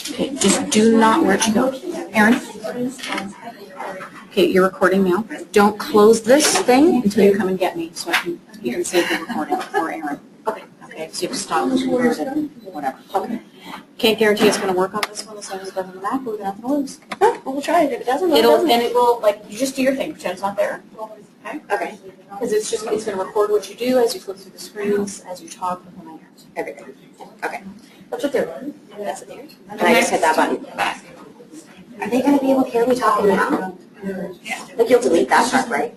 Okay, just do not, where'd you go? Erin? Okay, you're recording now. Don't close this thing until you come and get me, so you can save the recording for Erin. Okay. Okay, so you have to stop and close it and whatever. Okay. Can't guarantee it's going to work on this one as long as it does on the Mac, but we got nothing to lose. Well, we'll try it. If it doesn't, it will, like, you just do your thing, pretend it's not there. Okay? Okay. Because it's going to record what you do as you flip through the screens, as you talk, and then everything. Okay. That's what they're doing. That's what they're doing. And I just hit that button. Are they going to be able to hear me talking now? Yeah. Like, you'll delete that part, right?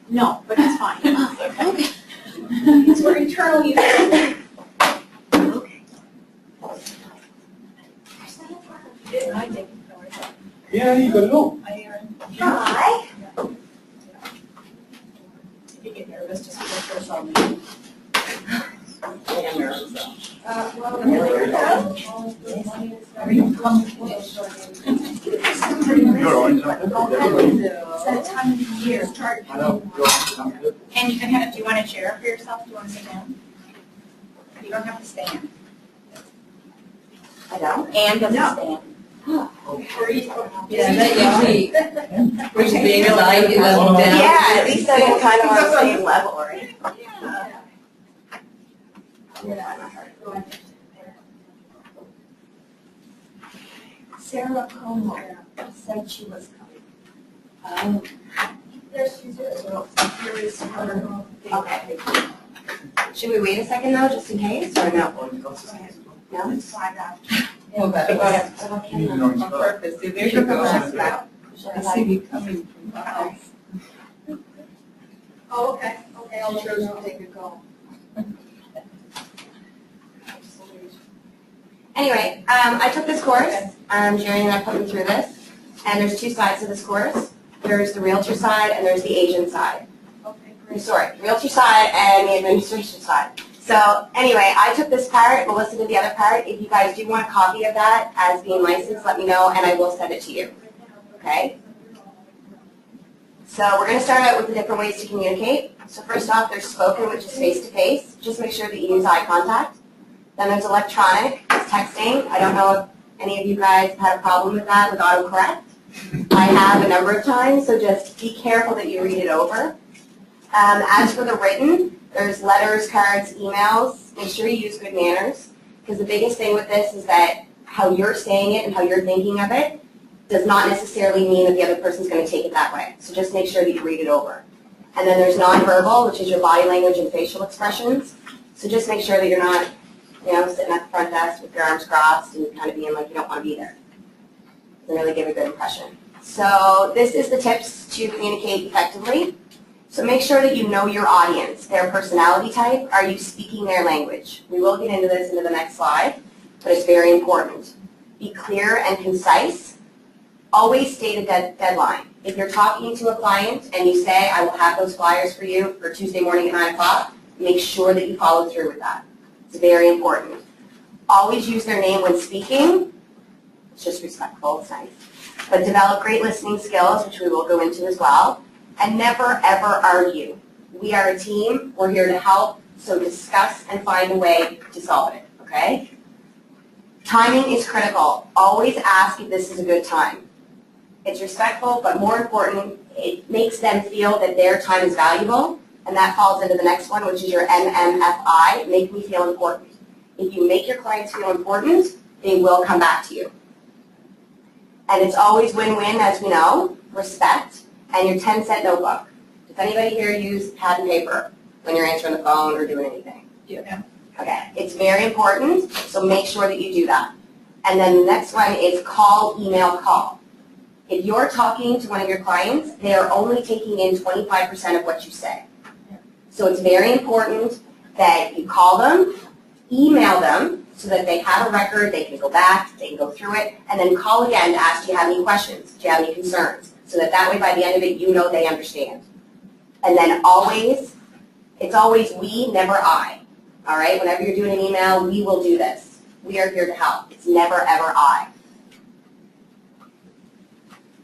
No, but it's fine. Okay. Because we're internally. Okay. Yeah, you got it all. Hi. If you get nervous, just go first on me. I'm nervous though. You're on. It's that time of the year. I know. And you can have, do you want a chair for yourself? Do you want to sit down? You don't have to stand. I don't. And doesn't stand. Yeah, that usually, which being like down. Yeah, at least I'm kind of on the same level, right? Sarah Como said she was coming. There she is. Here is her. Okay. Should we wait a second though, just in case, or no? No? Let's find out. On purpose, there you go. I see you coming from the house. Oh, okay. Okay, I'll let you take a go. Anyway, I took this course. Jerry and I put me through this. And there's two sides to this course. There's the realtor side and there's the agent side. Okay, great. Sorry, realtor side and the administration side. So anyway, I took this part, Melissa did the other part. If you guys do want a copy of that as being licensed, let me know and I will send it to you. Okay? So we're going to start out with the different ways to communicate. So first off, there's spoken, which is face-to-face. Just make sure that you use eye contact. Then there's electronic, it's texting. I don't know if any of you guys have had a problem with that with autocorrect. I have a number of times, so just be careful that you read it over. As for the written, there's letters, cards, emails. Make sure you use good manners, because the biggest thing with this is that how you're saying it and how you're thinking of it does not necessarily mean that the other person's going to take it that way. So just make sure that you read it over. And then there's nonverbal, which is your body language and facial expressions. So just make sure that you're not, sitting at the front desk with your arms crossed and kind of being like you don't want to be there. Doesn't really give a good impression. So this is the tips to communicate effectively. So make sure that you know your audience, their personality type. Are you speaking their language? We will get into this into the next slide, but it's very important. Be clear and concise. Always state a deadline. If you're talking to a client and you say, I will have those flyers for you for Tuesday morning at 9 o'clock, make sure that you follow through with that. It's very important. Always use their name when speaking. It's just respectful, it's nice. But develop great listening skills, which we will go into as well. And never, ever argue. We are a team. We're here to help, so discuss and find a way to solve it, okay? Timing is critical. Always ask if this is a good time. It's respectful, but more important, it makes them feel that their time is valuable, and that falls into the next one, which is your MMFI, make me feel important. If you make your clients feel important, they will come back to you. And it's always win-win, as we know, respect, and your 10-cent notebook. Does anybody here use pad and paper when you're answering the phone or doing anything? Yeah. Okay, it's very important, so make sure that you do that. And then the next one is call, email, call. If you're talking to one of your clients, they are only taking in 25% of what you say. So it's very important that you call them, email them, so that they have a record, they can go back, they can go through it, and then call again to ask, do you have any questions? Do you have any concerns? So that way by the end of it, you know they understand. And then always, it's always we, never I. All right? Whenever you're doing an email, we will do this. We are here to help. It's never, ever I.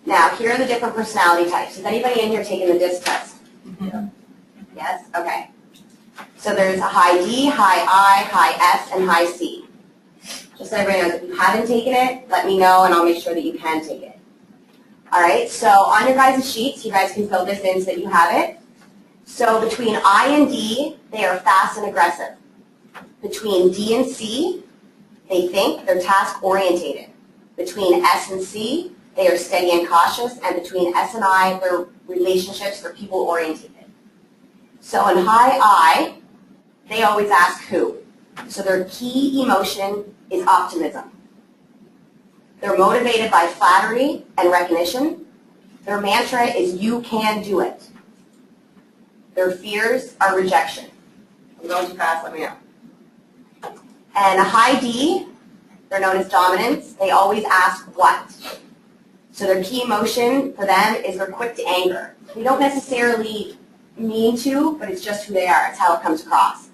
Now, here are the different personality types. Is anybody in here taking the DISC test? Yeah. Yes? Okay. So there's a high D, high I, high S, and high C. Just so everybody knows, if you haven't taken it, let me know and I'll make sure that you can take it. All right, so on your guys' sheets, you guys can fill this in so that you have it. So between I and D, they are fast and aggressive. Between D and C, they think, they're task-orientated. Between S and C, they are steady and cautious. And between S and I, they're relationships, they're people-orientated. So in high I, they always ask who. So their key emotion is optimism. They're motivated by flattery and recognition. Their mantra is you can do it. Their fears are rejection. If I'm going too fast, let me know. And a high D, they're known as dominance. They always ask what. So their key emotion for them is they're quick to anger. They don't necessarily mean to, but it's just who they are. It's how it comes across.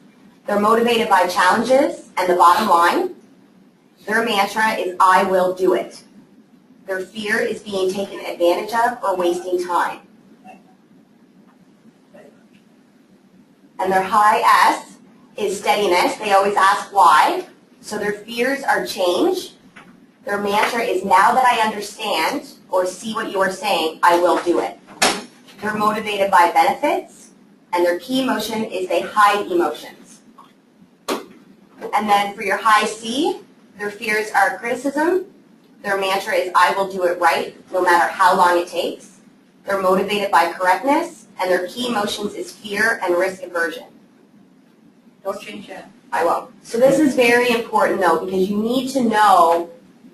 They're motivated by challenges and the bottom line. Their mantra is I will do it. Their fear is being taken advantage of or wasting time. And their high S is steadiness. They always ask why. So their fears are change. Their mantra is now that I understand or see what you are saying, I will do it. They're motivated by benefits. And their key emotion is they hide emotions. And then for your high C, their fears are criticism. Their mantra is I will do it right no matter how long it takes. They're motivated by correctness. And their key emotions is fear and risk aversion. Don't change that. I won't. So this is very important though, because you need to know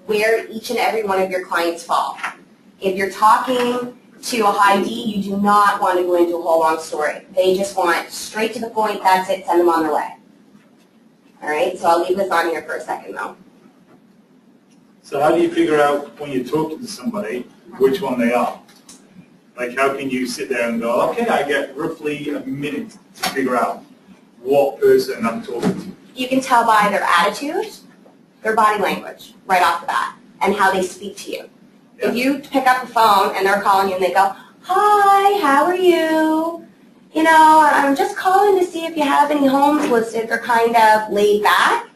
where each and every one of your clients fall. If you're talking to a high D, you do not want to go into a whole long story. They just want straight to the point, that's it, send them on their way. All right, so I'll leave this on here for a second though. So how do you figure out when you're talking to somebody which one they are? Like how can you sit there and go, okay, I get roughly a minute to figure out what person I'm talking to? You can tell by their attitude, their body language, right off the bat, and how they speak to you. Yeah. If you pick up the phone and they're calling you and they go, hi, how are you? You know, I'm just calling to see if you have any homes listed. They're kind of laid back,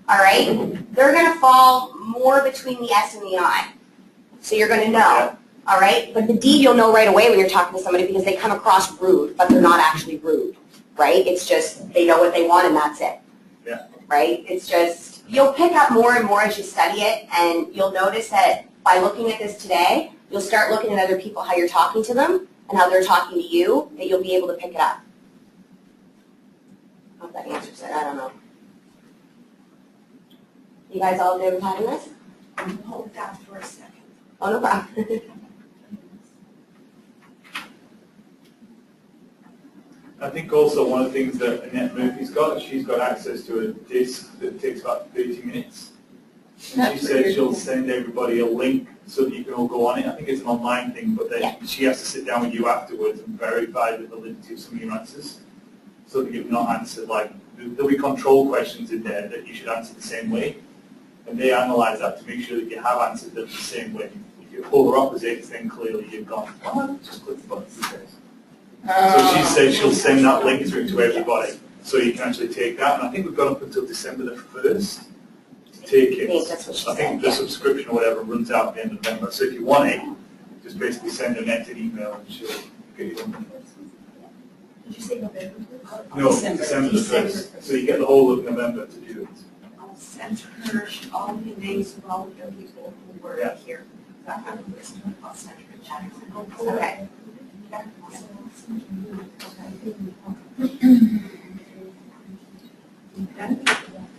all right? They're going to fall more between the S and the I. So you're going to know, all right? But the D you'll know right away when you're talking to somebody because they come across rude, but they're not actually rude, right? It's just they know what they want and that's it, Yeah. right? It's just, you'll pick up more and more as you study it, and you'll notice that by looking at this today, you'll start looking at other people, how you're talking to them, and how they're talking to you, that you'll be able to pick it up. I hope that answers it, I don't know. You guys all good with having this? Hold that for a second. Oh, no problem. I think also one of the things that Annette Murphy's got, she's got access to a disk that takes about 30 minutes. And she said she'll send everybody a link so that you can all go on it. I think it's an online thing, but then she has to sit down with you afterwards and verify the validity of some of your answers so that you've not answered, like, there'll be control questions in there that you should answer the same way. And they analyze that to make sure that you have answered them the same way. If you're polar opposites, then clearly you've gone, oh, just click the button. So she said she'll send that link through to everybody so you can actually take that. And I think we've got up until December the 1st to take it. I think that's what she I think said, the subscription or whatever runs out at the end of November. So if you want it, just basically send Annette an email and she'll get you on. Did you say November? No, December the 1st. So you get the whole of November to do it. I'll send her all the names of all of the people who were Yeah. here. I have a list. I'll send her a chat. Okay.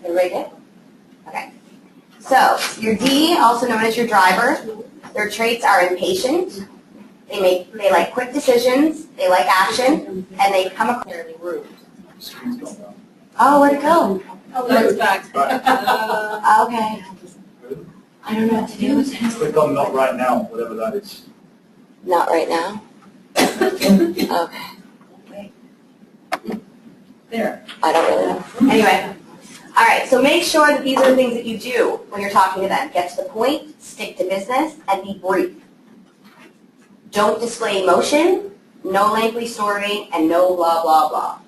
Everybody good? Okay. So, your D, also known as your driver, their traits are impatient, they like quick decisions, they like action, and they come across fairly rude. Screen's gone down. Oh, where'd it go? Oh, that's back. Okay. I don't know what to do with it. Click on not right now, whatever that is. Not right now. Okay. There. I don't really know. Anyway. All right, so make sure that these are the things that you do when you're talking to them. Get to the point, stick to business, and be brief. Don't display emotion, no lengthy story, and no blah, blah, blah.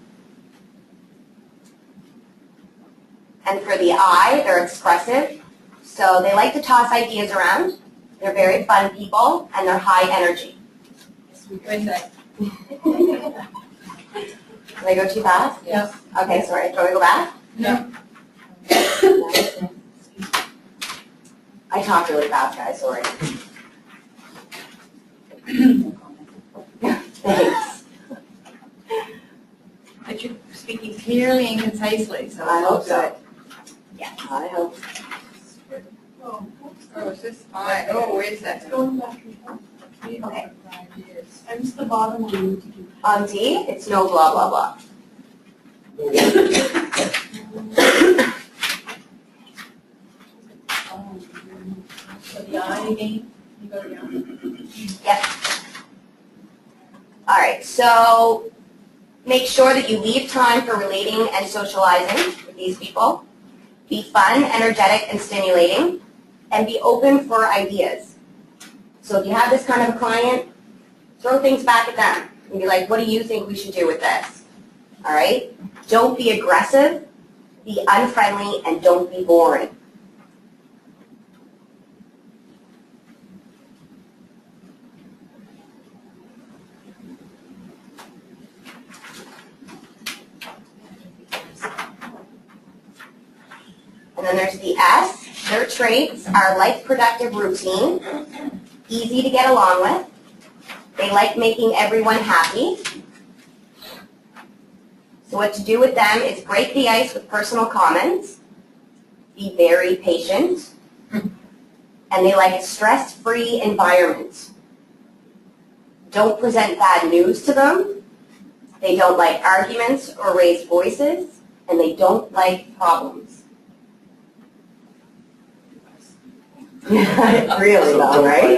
And for the I, they're expressive. So they like to toss ideas around. They're very fun people, and they're high energy. Wait a sec. Did I go too fast? Yeah. Okay, sorry. Do you want me to go back? No. I talk really fast, guys. Sorry. Thanks. But you're speaking clearly and concisely, so. I hope so. Yeah, I hope so. Oh, is this, oh, wait a second. Okay. And it's the bottom we need to do. On D, it's no blah, blah, blah. So the I again, you go down. Yep. All right, so make sure that you leave time for relating and socializing with these people. Be fun, energetic, and stimulating, and be open for ideas. So if you have this kind of a client, throw things back at them and be like, what do you think we should do with this? All right? Don't be aggressive, be unfriendly, and don't be boring. And then there's the S. Their traits are like productive routine, easy to get along with. They like making everyone happy. So what to do with them is break the ice with personal comments, be very patient, and they like a stress-free environment. Don't present bad news to them. They don't like arguments or raised voices, and they don't like problems. Really though, right?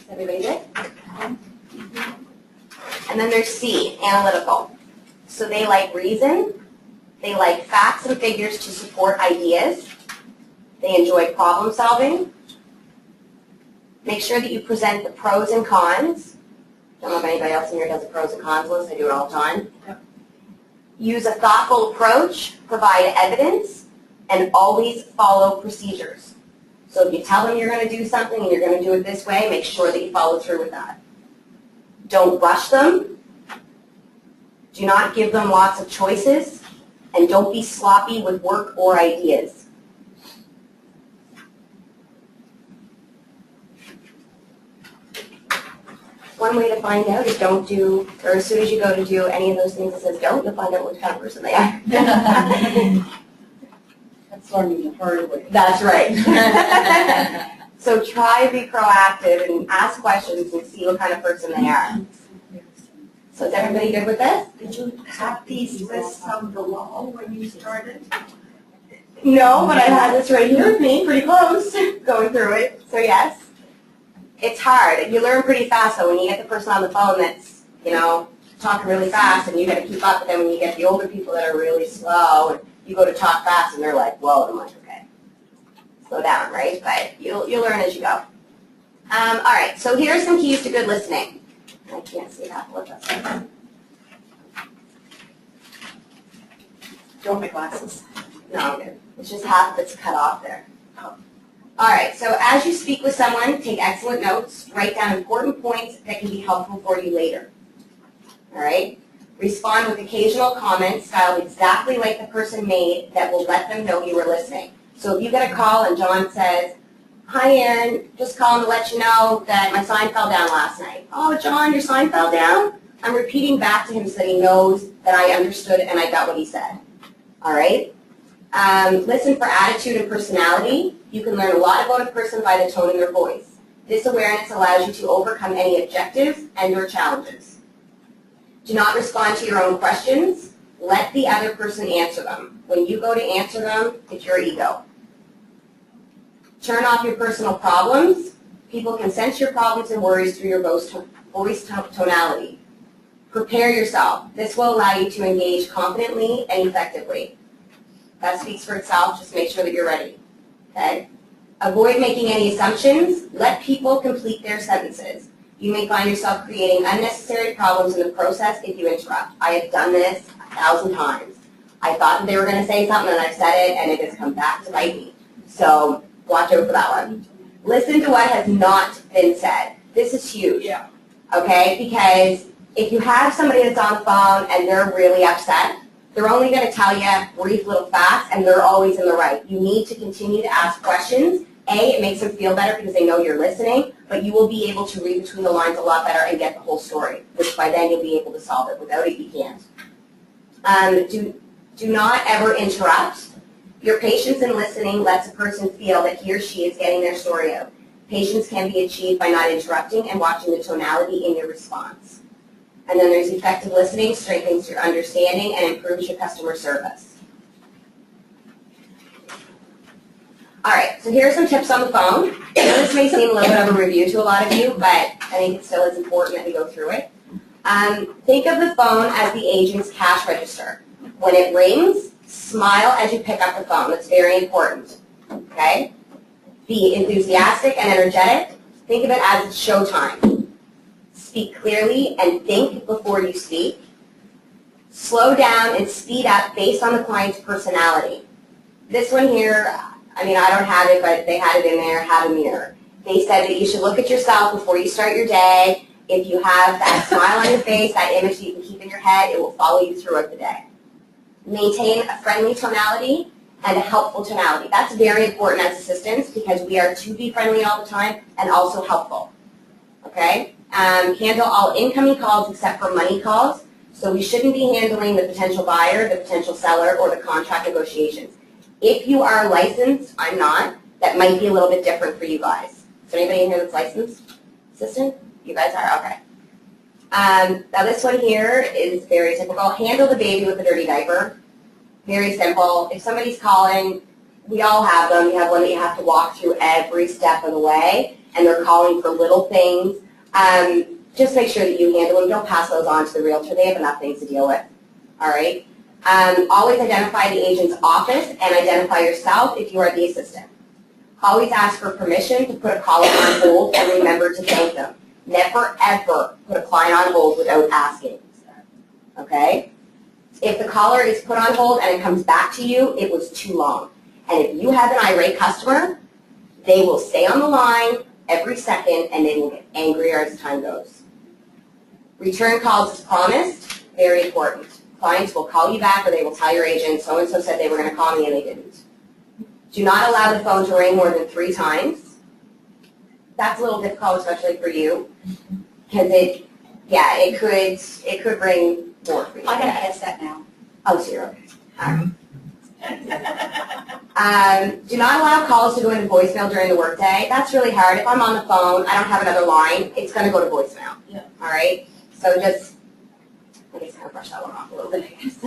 Everybody good? And then there's C, analytical. So they like reason, they like facts and figures to support ideas, they enjoy problem solving. Make sure that you present the pros and cons. Don't know if anybody else in here does a pros and cons list, I do it all the time. Yep. Use a thoughtful approach, provide evidence, and always follow procedures. So if you tell them you're going to do something and you're going to do it this way, make sure that you follow through with that. Don't rush them. Do not give them lots of choices. And don't be sloppy with work or ideas. One way to find out is don't do, or as soon as you go to do any of those things that says don't, you'll find out what kind of person they are. That's learning the hard way. That's right. So try to be proactive and ask questions and see what kind of person they are. So is everybody good with this? Did you have these lists from the wall when you started? No, but I had this right here with me, pretty close, going through it. So yes, it's hard. You learn pretty fast though when you get the person on the phone that's, you know, talking really fast and you got to keep up with them, when you get the older people that are really slow and you go to talk fast and they're like, whoa, and I'm like, okay, slow down, right? But you'll learn as you go. All right, so here are some keys to good listening. I can't see half what that says. Don't my glasses. No, I'm good. It's just half that's cut off there. Oh. All right, so as you speak with someone, take excellent notes. Write down important points that can be helpful for you later. All right? Respond with occasional comments styled exactly like the person made that will let them know you were listening. So if you get a call and John says, hi, Aaron, just calling to let you know that my sign fell down last night. Oh, John, your sign fell down? I'm repeating back to him so that he knows that I understood and I got what he said. All right? Listen for attitude and personality. You can learn a lot about a person by the tone of their voice. This awareness allows you to overcome any objectives and your challenges. Do not respond to your own questions. Let the other person answer them. When you go to answer them, it's your ego. Turn off your personal problems. People can sense your problems and worries through your voice tonality. Prepare yourself. This will allow you to engage confidently and effectively. That speaks for itself. Just make sure that you're ready. Okay? Avoid making any assumptions. Let people complete their sentences. You may find yourself creating unnecessary problems in the process if you interrupt. I have done this 1,000 times. I thought that they were going to say something and I said it and it has come back to bite me. So watch out for that one. Listen to what has not been said. This is huge. Yeah. Okay? Because if you have somebody that's on the phone and they're really upset, they're only going to tell you brief little facts and they're always in the right. You need to continue to ask questions. A, it makes them feel better because they know you're listening, but you will be able to read between the lines a lot better and get the whole story, which by then you'll be able to solve it. Without it, you can't. Do not ever interrupt. Your patience in listening lets a person feel that he or she is getting their story out. Patience can be achieved by not interrupting and watching the tonality in your response. And then there's effective listening, strengthens your understanding, and improves your customer service. All right, so here are some tips on the phone. This may seem a little bit of a review to a lot of you, but I think it still is important that we go through it. Think of the phone as the agent's cash register. When it rings, smile as you pick up the phone. That's very important, okay? Be enthusiastic and energetic. Think of it as it's showtime. Speak clearly and think before you speak. Slow down and speed up based on the client's personality. This one here, I mean, I don't have it, but they had it in there, have a mirror. They said that you should look at yourself before you start your day. If you have that smile on your face, that image that you can keep in your head, it will follow you throughout the day. Maintain a friendly tonality and a helpful tonality. That's very important as assistants because we are to be friendly all the time and also helpful. Okay? Handle all incoming calls except for money calls. So we shouldn't be handling the potential buyer, the potential seller, or the contract negotiations. If you are licensed, I'm not, that might be a little bit different for you guys. Is there anybody in here that's licensed? Assistant? You guys are? Okay. Now this one here is very typical. Handle the baby with a dirty diaper. Very simple. If somebody's calling, we all have them. You have one that you have to walk through every step of the way, and they're calling for little things. Just make sure that you handle them. Don't pass those on to the realtor. They have enough things to deal with. All right? Always identify the agent's office and identify yourself if you are the assistant. Always ask for permission to put a caller on hold and remember to thank them. Never, ever put a client on hold without asking. Okay? If the caller is put on hold and it comes back to you, it was too long. And if you have an irate customer, they will stay on the line every second and they will get angrier as time goes. Return calls as promised, very important. Clients will call you back or they will tell your agent, so-and-so said they were going to call me and they didn't. Do not allow the phone to ring more than 3 times. That's a little difficult, especially for you, because it could ring more for you. I gotta headset now. Oh, 0. Do not allow calls to go into voicemail during the workday. That's really hard. If I'm on the phone, I don't have another line, it's going to go to voicemail. Yeah. All right? So just, I guess kind of brush that one off a little bit, I guess.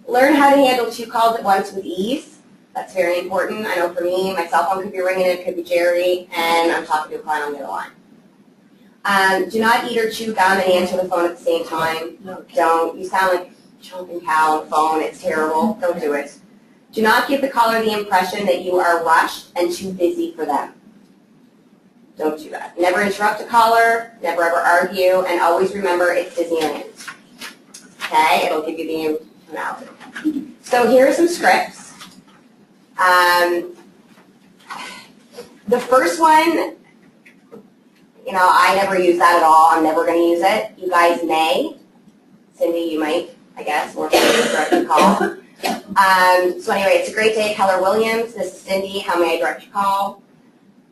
Learn how to handle 2 calls at once with ease. That's very important. I know for me, my cell phone could be ringing, it could be Jerry, and I'm talking to a client on the other line. Do not eat or chew gum and answer the phone at the same time. No. Don't. You sound like a chomping cow on the phone. It's terrible. Don't do it. Do not give the caller the impression that you are rushed and too busy for them. Don't do that. Never interrupt a caller. Never ever argue. And always remember it's Disneyland. Okay? It'll give you the tonality. So here are some scripts. The first one, you know, I never use that at all. I'm never going to use it. You guys may. Cindy, you might, I guess, or direct your call. So anyway, it's a great day, Keller Williams. This is Cindy. How may I direct your call?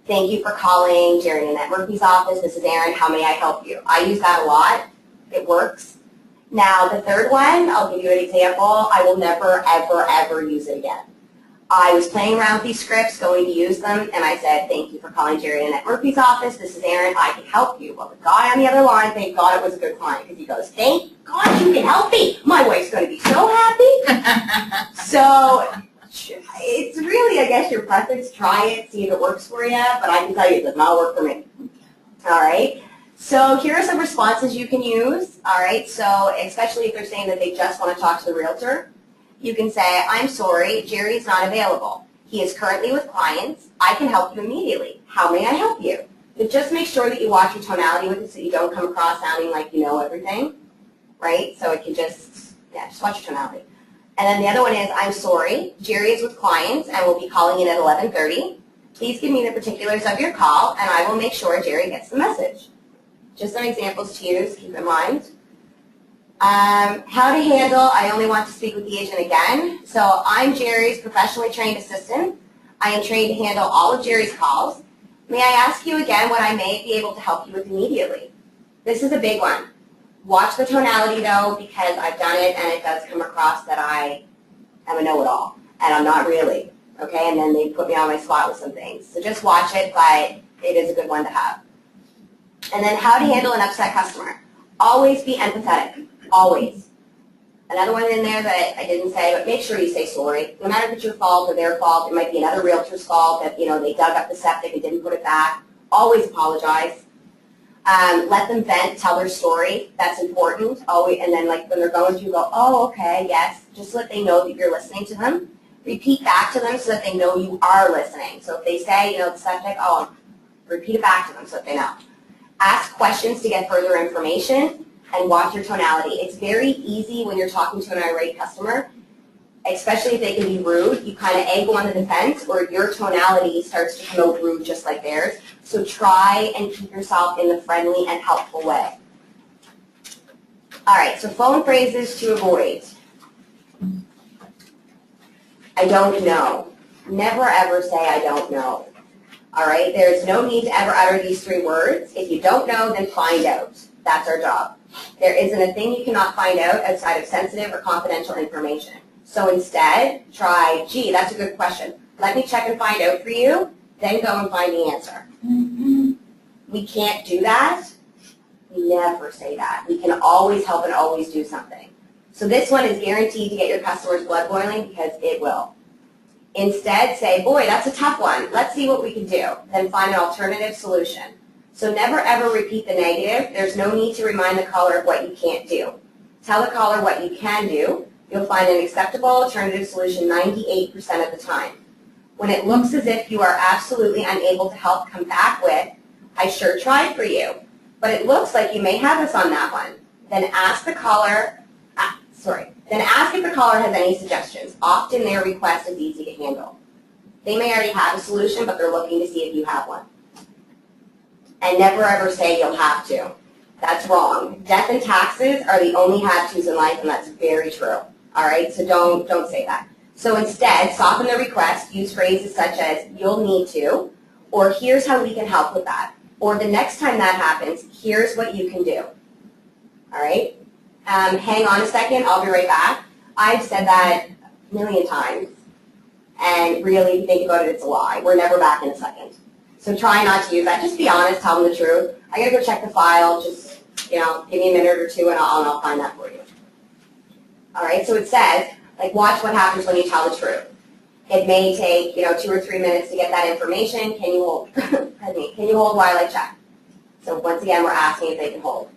Thank you for calling Jerry and Annette Murphy's office. This is Erin. How may I help you? I use that a lot. It works. Now, the third one, I'll give you an example. I will never, ever, ever use it again. I was playing around with these scripts, going to use them, and I said, thank you for calling Jerry and Annette Murphy's office. This is Erin. I can help you. Well, the guy on the other line, thank God it was a good client, because he goes, thank God you can help me. My wife's going to be so happy. So it's really, I guess, your preference. Try it, see if it works for you, but I can tell you it does not work for me. All right. So here are some responses you can use. All right. So especially if they're saying that they just want to talk to the realtor. You can say, I'm sorry, Jerry is not available. He is currently with clients. I can help you immediately. How may I help you? But just make sure that you watch your tonality with it so you don't come across sounding like you know everything, right? So it can just watch your tonality. And then the other one is, I'm sorry, Jerry is with clients and will be calling in at 11:30. Please give me the particulars of your call and I will make sure Jerry gets the message. Just some examples to use, keep in mind. How to handle, I only want to speak with the agent again. So I'm Jerry's professionally trained assistant. I am trained to handle all of Jerry's calls. May I ask you again what I may be able to help you with immediately? This is a big one. Watch the tonality though, because I've done it and it does come across that I am a know-it-all, and I'm not really, okay? And then they put me on my spot with some things. So just watch it, but it is a good one to have. And then how to handle an upset customer. Always be empathetic, always. Another one in there that I didn't say, but make sure you say sorry. No matter if it's your fault or their fault, it might be another realtor's fault that, they dug up the septic and didn't put it back. Always apologize. Let them vent, tell their story. That's important. Always, and then like when they're going through, go, oh, okay, yes. Just so that they know that you're listening to them. Repeat back to them so that they know you are listening. So if they say, the septic, repeat it back to them so that they know. Ask questions to get further information and watch your tonality. It's very easy when you're talking to an irate customer, especially if they can be rude. You kind of egg on the defense or your tonality starts to come out rude just like theirs. So try and keep yourself in the friendly and helpful way. All right, so phone phrases to avoid. I don't know. Never ever say I don't know. All right, there's no need to ever utter these 3 words. If you don't know, then find out. That's our job. There isn't a thing you cannot find out outside of sensitive or confidential information. So instead, try, gee, that's a good question. Let me check and find out for you, then go and find the answer. We can't do that. We never say that. We can always help and always do something. So this one is guaranteed to get your customers' blood boiling because it will. Instead, say, boy, that's a tough one. Let's see what we can do. Then find an alternative solution. So never ever repeat the negative. There's no need to remind the caller of what you can't do. Tell the caller what you can do. You'll find an acceptable alternative solution 98% of the time. When it looks as if you are absolutely unable to help, come back with, I sure tried for you, but it looks like you may have us on that one. Then ask the caller, Then ask if the caller has any suggestions. Often their request is easy to handle. They may already have a solution, but they're looking to see if you have one. And never ever say you'll have to. That's wrong. Death and taxes are the only have-tos in life, and that's very true. All right, so don't say that. So instead, soften the request. Use phrases such as, you'll need to, or here's how we can help with that. Or the next time that happens, here's what you can do. All right? Hang on a second, I'll be right back. I've said that a million times, and really, if you think about it, it's a lie. We're never back in a second. So try not to use that. Just be honest, tell them the truth. I gotta go check the file, just, give me a minute or two and I'll find that for you. All right, so it says, watch what happens when you tell the truth. It may take, 2 or 3 minutes to get that information. Can you hold? Can you hold while I check? So once again, we're asking if they can hold.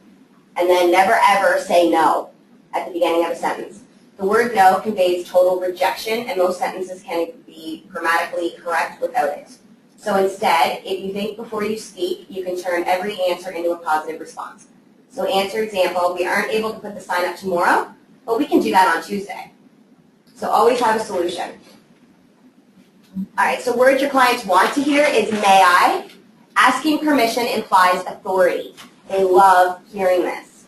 And then never ever say no at the beginning of a sentence. The word no conveys total rejection, and most sentences can be grammatically correct without it. So instead, if you think before you speak, you can turn every answer into a positive response. So answer example, we aren't able to put the sign up tomorrow, but we can do that on Tuesday. So always have a solution. All right, so words your clients want to hear is may I. Asking permission implies authority. They love hearing this.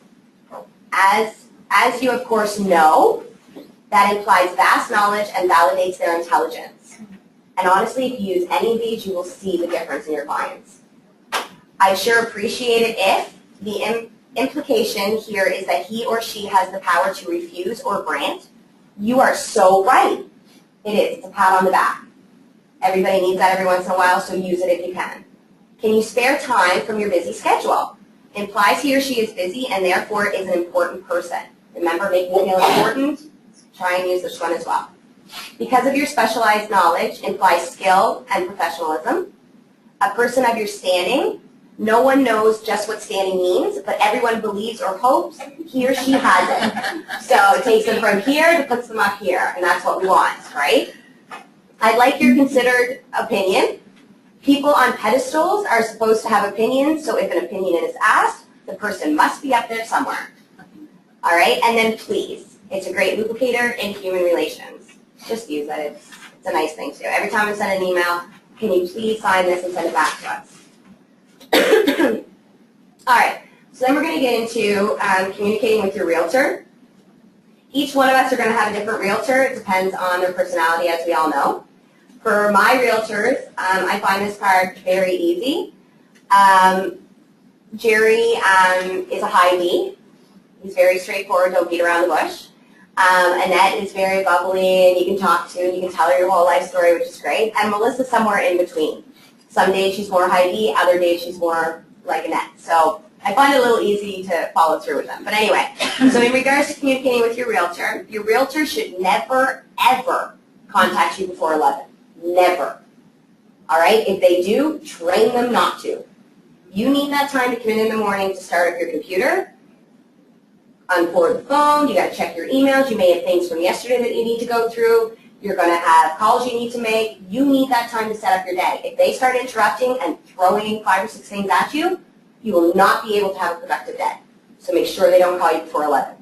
As you, of course, know, that implies vast knowledge and validates their intelligence. And honestly, if you use any of these, you will see the difference in your clients. I sure appreciate it if the implication here is that he or she has the power to refuse or grant. You are so right. It is. It's a pat on the back. Everybody needs that every once in a while, so use it if you can. Can you spare time from your busy schedule? Implies he or she is busy and therefore is an important person. Remember, making it feel important? Try and use this one as well. Because of your specialized knowledge implies skill and professionalism. A person of your standing No one knows just what standing means, but everyone believes or hopes he or she has it. So it takes them from here to puts them up here, and that's what we want, right? I'd like your considered opinion. People on pedestals are supposed to have opinions, so if an opinion is asked, the person must be up there somewhere. All right, and then please. It's a great lubricator in human relations. Just use it. It's a nice thing to do. Every time I send an email, can you please sign this and send it back to us? All right, so then we're going to get into communicating with your realtor. Each one of us are going to have a different realtor. It depends on their personality, as we all know. For my realtors, I find this part very easy. Jerry is a high D. He's very straightforward, don't beat around the bush. Annette is very bubbly and you can talk to and you can tell her your whole life story, which is great. And Melissa's somewhere in between. Some days she's more high D, other days she's more like Annette. So I find it a little easy to follow through with them. But anyway, so in regards to communicating with your realtor should never, ever contact you before 11. Never. All right? If they do, train them not to. You need that time to come in the morning to start up your computer, unboard the phone, you got to check your emails, you may have things from yesterday that you need to go through, you're going to have calls you need to make, you need that time to set up your day. If they start interrupting and throwing 5 or 6 things at you, you will not be able to have a productive day. So make sure they don't call you before 11.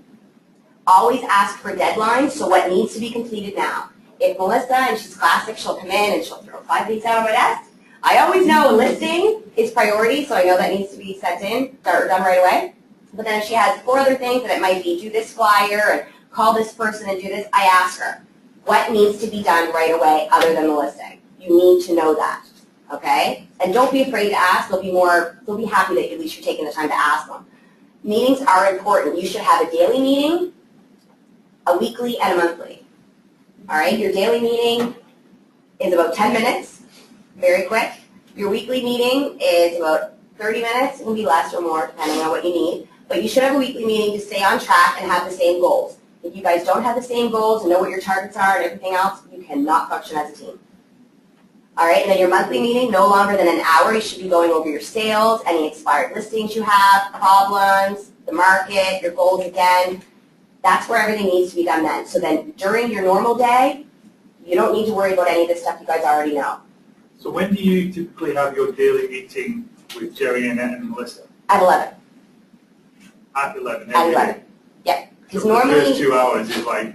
Always ask for deadlines, so what needs to be completed now. If Melissa, and she's classic, she'll come in and she'll throw 5 things out on my desk. I always know a listing is priority, so I know that needs to be sent in or done right away. But then if she has 4 other things that it might be, do this flyer and call this person and do this, I ask her, what needs to be done right away other than the listing? You need to know that, okay? And don't be afraid to ask. They'll be happy that at least you're taking the time to ask them. Meetings are important. You should have a daily meeting, a weekly, and a monthly. All right, your daily meeting is about 10 minutes, very quick. Your weekly meeting is about 30 minutes. It can be less or more depending on what you need. But you should have a weekly meeting to stay on track and have the same goals. If you guys don't have the same goals and know what your targets are and everything else, you cannot function as a team. All right, and then your monthly meeting, no longer than an hour. You should be going over your sales, any expired listings you have, problems, the market, your goals again. That's where everything needs to be done then. So then during your normal day, you don't need to worry about any of this stuff you guys already know. So when do you typically have your daily meeting with Jerry, Annette, and Melissa? At 11. At 11. At 11. Yeah. Because So normally, the first 2 hours is like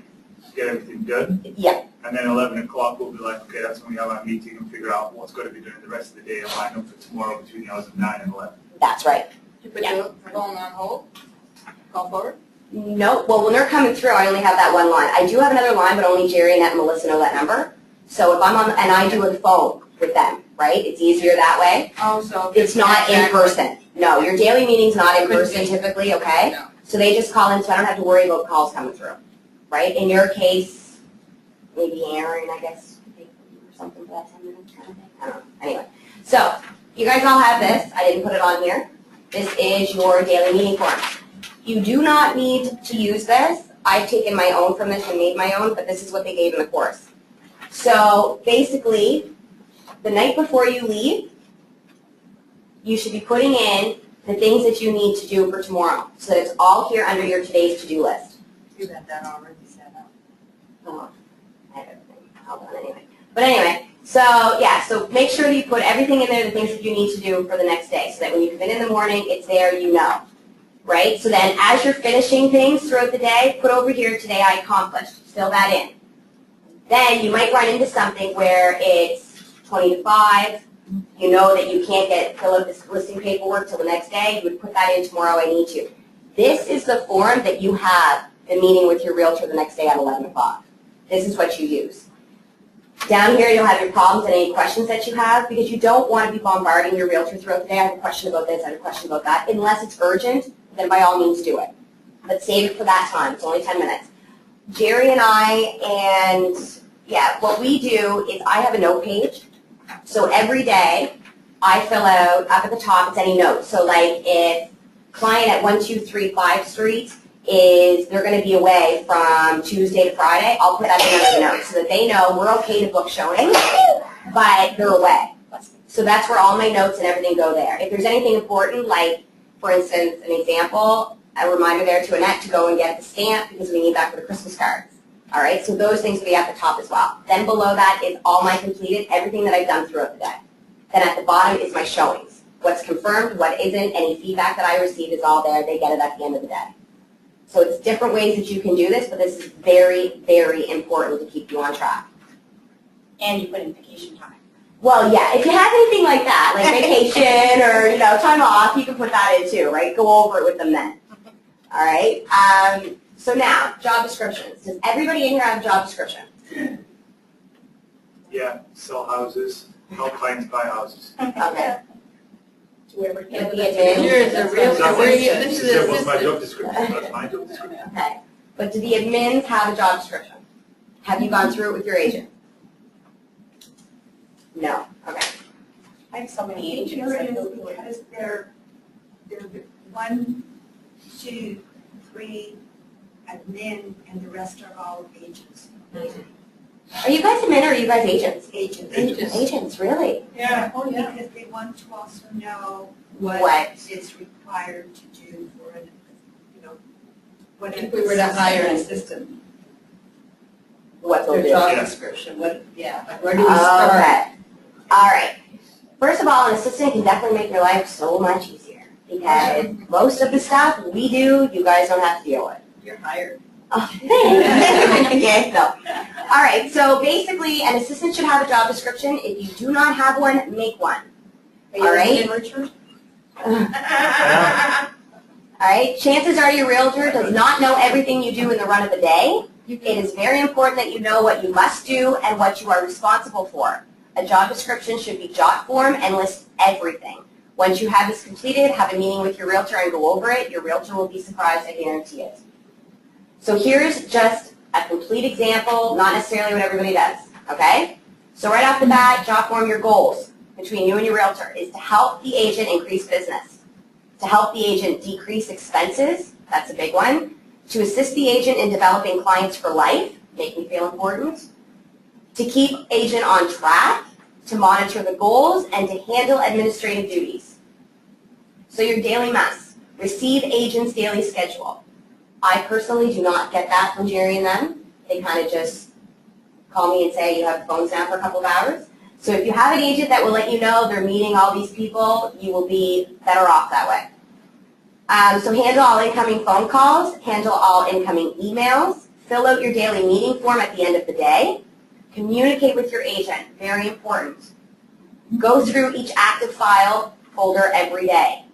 get everything done. yeah, And then 11 o'clock we'll be like, okay, that's when we have our meeting and figure out what's going to be done the rest of the day and line up for tomorrow between the hours of 9 and 11. that's right. You put the phone on hold, call forward. No, well, when they're coming through, I only have that one line. I do have another line, but only Jerry, Annette, and Melissa know that number. So if I'm on, and I do a phone with them, right? It's easier that way. Oh, so. It's not in person. No, your daily meeting's not in person typically, okay? No. So they just call in, so I don't have to worry about calls coming through, right? In your case, maybe Aaron, I guess, could take or something for that 10 minutes kind of thing. I don't know. Anyway, so you guys all have this. I didn't put it on here. This is your daily meeting form. You do not need to use this. I've taken my own from this and made my own, but this is what they gave in the course. So basically, the night before you leave, you should be putting in the things that you need to do for tomorrow. So that it's all here under your today's to-do list. You got that already set up. Oh, I have everything. Hold on anyway. But anyway, so yeah, so make sure that you put everything in there, the things that you need to do for the next day, so that when you come in the morning, it's there, you know. Right? So then as you're finishing things throughout the day, put over here, today I accomplished. Fill that in. Then you might run into something where it's 20 to 5. You know that you can't fill out this listing paperwork till the next day. You would put that in tomorrow, I need to. This is the form that you have the meeting with your realtor the next day at 11 o'clock. This is what you use. Down here you'll have your problems and any questions that you have, because you don't want to be bombarding your realtor throughout the day. I have a question about this, I have a question about that. Unless it's urgent, then by all means do it. But save it for that time. It's only 10 minutes. Jerry and what we do is I have a note page. So every day I fill out, up at the top, it's any notes. So like if client at 1235 Street they're going to be away from Tuesday to Friday, I'll put that in under the notes so that they know we're okay to book showing, but they're away. So that's where all my notes and everything go there. If there's anything important, like, for instance, an example, a reminder there to Annette to go and get the stamp because we need that for the Christmas cards. All right, so those things will be at the top as well. Then below that is all my completed, everything that I've done throughout the day. Then at the bottom is my showings. What's confirmed, what isn't, any feedback that I received is all there. They get it at the end of the day. So it's different ways that you can do this, but this is very, very important to keep you on track. And you put in vacation time. Well, yeah, if you have anything like that, like vacation or, you know, time off, you can put that in too, right? Go over it with them then. All right? So now, job descriptions. Does everybody in here have a job description? Yeah, sell houses, help clients buy houses. Okay. Whoever With can. the admin? Here's a real, That's where what you, she this is said, what's my assistant. job description? That's my job description. Okay. But do the admins have a job description? Have you gone through it with your agent? No. Okay. I have so many agents. Here I it know is who it is. because they're 1, 2, 3 admin and the rest are all agents. Are you guys admin or are you guys agents? Agents. Agents. Agents, really? Yeah. Oh, yeah. Because they want to also know What? what is required to do for an, you know, what. If we were to hire an assistant, What they'll their do. job Yeah. description, what, yeah, like where do we start? Okay. All right. First of all, an assistant can definitely make your life so much easier because most of the stuff we do, you guys don't have to deal with. You're hired. Oh, okay, no. All right, so basically, an assistant should have a job description. If you do not have one, make one. Are you All right. in Richard? All right, chances are your realtor does not know everything you do in the run of the day. It is very important that you know what you must do and what you are responsible for. A job description should be jot form and list everything. Once you have this completed, have a meeting with your realtor and go over it. Your realtor will be surprised, I guarantee it. So here's just a complete example, not necessarily what everybody does, okay? So right off the bat, jot form your goals between you and your realtor is to help the agent increase business, to help the agent decrease expenses, that's a big one, to assist the agent in developing clients for life, make me feel important, to keep agent on track, to monitor the goals, and to handle administrative duties. So your daily must, receive agent's daily schedule. I personally do not get that from Jerry and them. They kind of just call me and say you have phones down for a couple of hours. So if you have an agent that will let you know they're meeting all these people, you will be better off that way. So handle all incoming phone calls, handle all incoming emails, fill out your daily meeting form at the end of the day, communicate with your agent, very important. Go through each active file folder every day.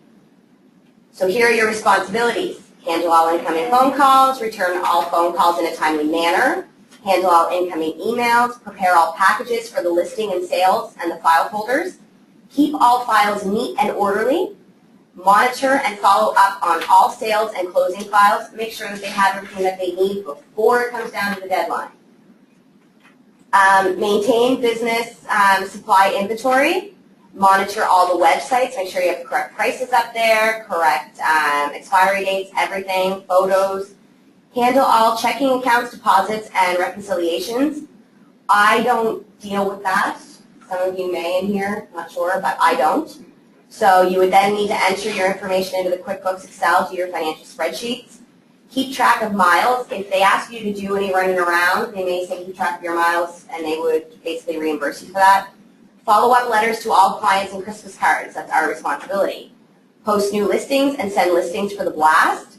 So here are your responsibilities. Handle all incoming phone calls, return all phone calls in a timely manner, handle all incoming emails, prepare all packages for the listing and sales and the file folders, keep all files neat and orderly, monitor and follow up on all sales and closing files, make sure that they have everything that they need before it comes down to the deadline. Maintain business supply inventory, monitor all the websites, make sure you have the correct prices up there, correct expiry dates, everything, photos. Handle all checking accounts, deposits, and reconciliations. I don't deal with that. Some of you may in here, not sure, but I don't. So you would then need to enter your information into the QuickBooks Excel to your financial spreadsheets. Keep track of miles. If they ask you to do any running around, they may say keep track of your miles, and they would basically reimburse you for that. Follow-up letters to all clients and Christmas cards. That's our responsibility. Post new listings and send listings for the blast.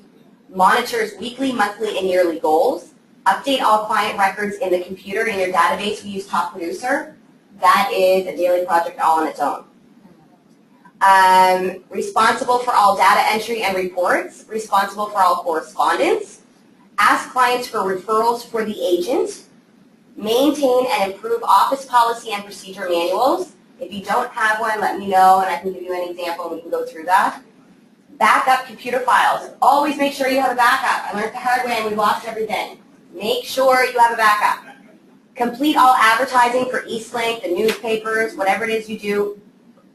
Monitors weekly, monthly, and yearly goals. Update all client records in the computer in your database. We use Top Producer. That is a daily project all on its own. Responsible for all data entry and reports. Responsible for all correspondence. Ask clients for referrals for the agent. Maintain and improve office policy and procedure manuals. If you don't have one, let me know and I can give you an example and we can go through that. Backup computer files. Always make sure you have a backup. I learned the hard way and we lost everything. Make sure you have a backup. Complete all advertising for Eastlink, the newspapers, whatever it is you do.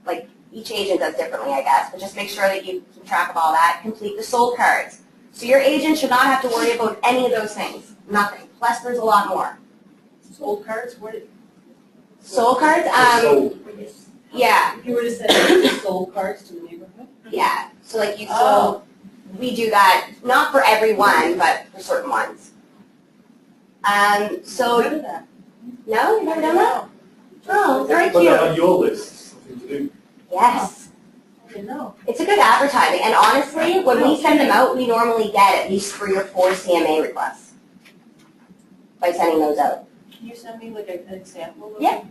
Like each agent does differently, I guess, but just make sure that you keep track of all that. Complete the sold cards. So your agent should not have to worry about any of those things. Nothing. Plus there's a lot more. Sold cards, what? Sold cards? Sold. Yeah, If you were to send sold cards to the neighborhood? yeah. So like you, Oh. so we do that, not for everyone, but for certain ones. So, None of that. no, you've never done that? Oh, very Put that cute. on your list, something to do. Yes. I didn't know. It's a good advertising, and honestly, when we send them out, we normally get at least 3 or 4 CMA requests by sending those out. Can you send me like an example of? Yeah.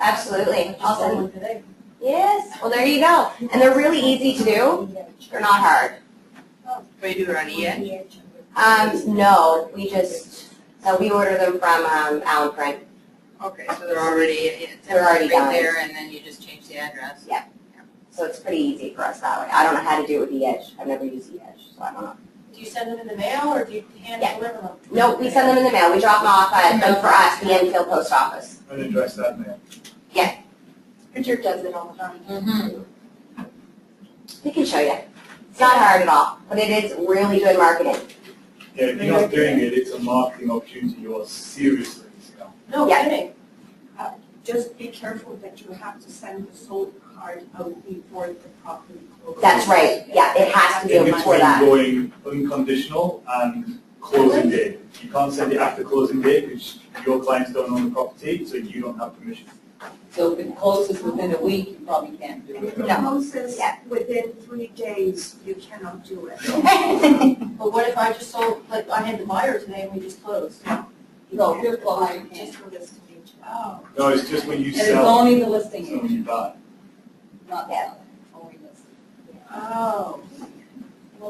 Absolutely. I'll I'll send send. one today. Yes. Well, there you go. And they're really easy to do. They're not hard. Or you do it on e-edge? No, we order them from Allen Print. Okay, so they're already, They're already right done. there, and then you just change the address. So it's pretty easy for us that way. I don't know how to do it with E-Edge. I've never used E-Edge, so I don't know. Do you send them in the mail or do you hand Yeah. deliver them? No, we send them in the mail. We drop them off at, like for us, the Enfield Post Office. And address that mail. Richard does it all the time. Mm-hmm. We can show you. It's not hard at all, but it is really good marketing. Yeah, if you're not doing it, it's a marketing opportunity you are seriously missing out. No Yeah. kidding. Just be careful that you have to send the sold card out before the property closes. That's right. Yeah, it has to be In before between that. going unconditional and closing date. You can't send it after closing date because your clients don't own the property, so you don't have permission. So if it closes within a week, you probably can't do If it. it No. closes Yeah. within 3 days, you cannot do it. But what if I just sold, like, I had the buyer today and we just closed? No, you're closing. Just for this to be. Oh. No, it's just when you And it's sell, only the listing it's when agent, you buy. not Yeah. only listing. Oh.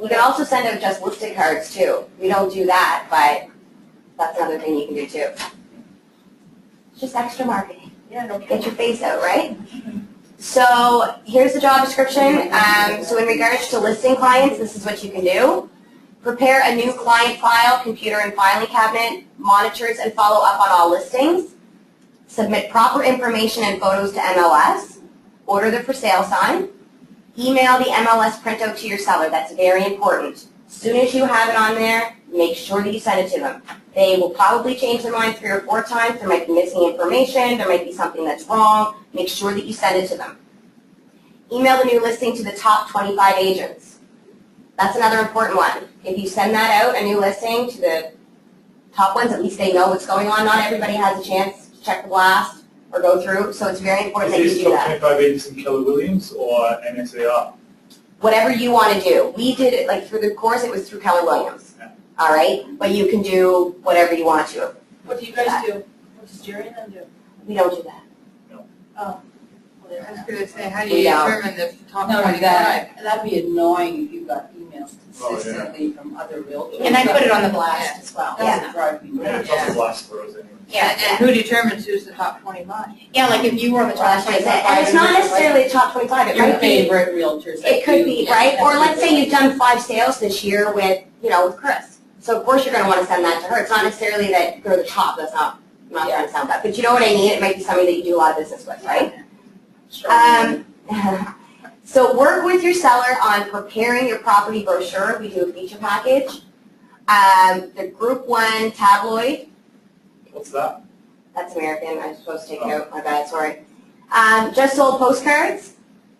You can also send out just listed cards too. We don't do that, but that's another thing you can do too. It's just extra marketing. Yeah, no Get kidding. your face out, right? So here's the job description. So in regards to listing clients, this is what you can do. Prepare a new client file, computer and filing cabinet, monitors and follow up on all listings. Submit proper information and photos to MLS. Order the for sale sign. Email the MLS printout to your seller. That's very important. As soon as you have it on there, make sure that you send it to them. They will probably change their mind 3 or 4 times. There might be missing information. There might be something that's wrong. Make sure that you send it to them. Email the new listing to the top 25 agents. That's another important one. If you send that out, a new listing, to the top ones, at least they know what's going on. Not everybody has a chance to check the blast or go through, so it's very important that Is you this do top that. 25 agents in Keller Williams or NSAR? Whatever you want to do. We did it, like through the course, it was through Keller Williams. Yeah. All right? But you can do whatever you want to. What do you guys do? What does Jerry and them do? We don't do that. Oh. I was gonna say, how do you Yeah. determine the top No, 25? that'd be annoying if you got emails Oh, yeah. consistently from other realtors. And I put it on the blast as well. Yeah. Doesn't drive me Yeah, nuts. it's on the blast for us anyway. And who determines who's the top 25? Yeah, like if you were on the Well, top that's what I 25. said. And it's not necessarily the top 25. It Your might be, favorite realtors. that it could you- be, right? that's Or your let's say you've realtor. done 5 sales this year with, with Chris. So of course you're going to want to send that to her. It's not necessarily that they're the top. That's not, I'm not trying to sound bad. But you know what I mean? It might be somebody that you do a lot of business with, right? So work with your seller on preparing your property brochure. We do a feature package. The Group 1 tabloid, What's that? that's American, I'm supposed to take it out, my bad, sorry. Just sold postcards.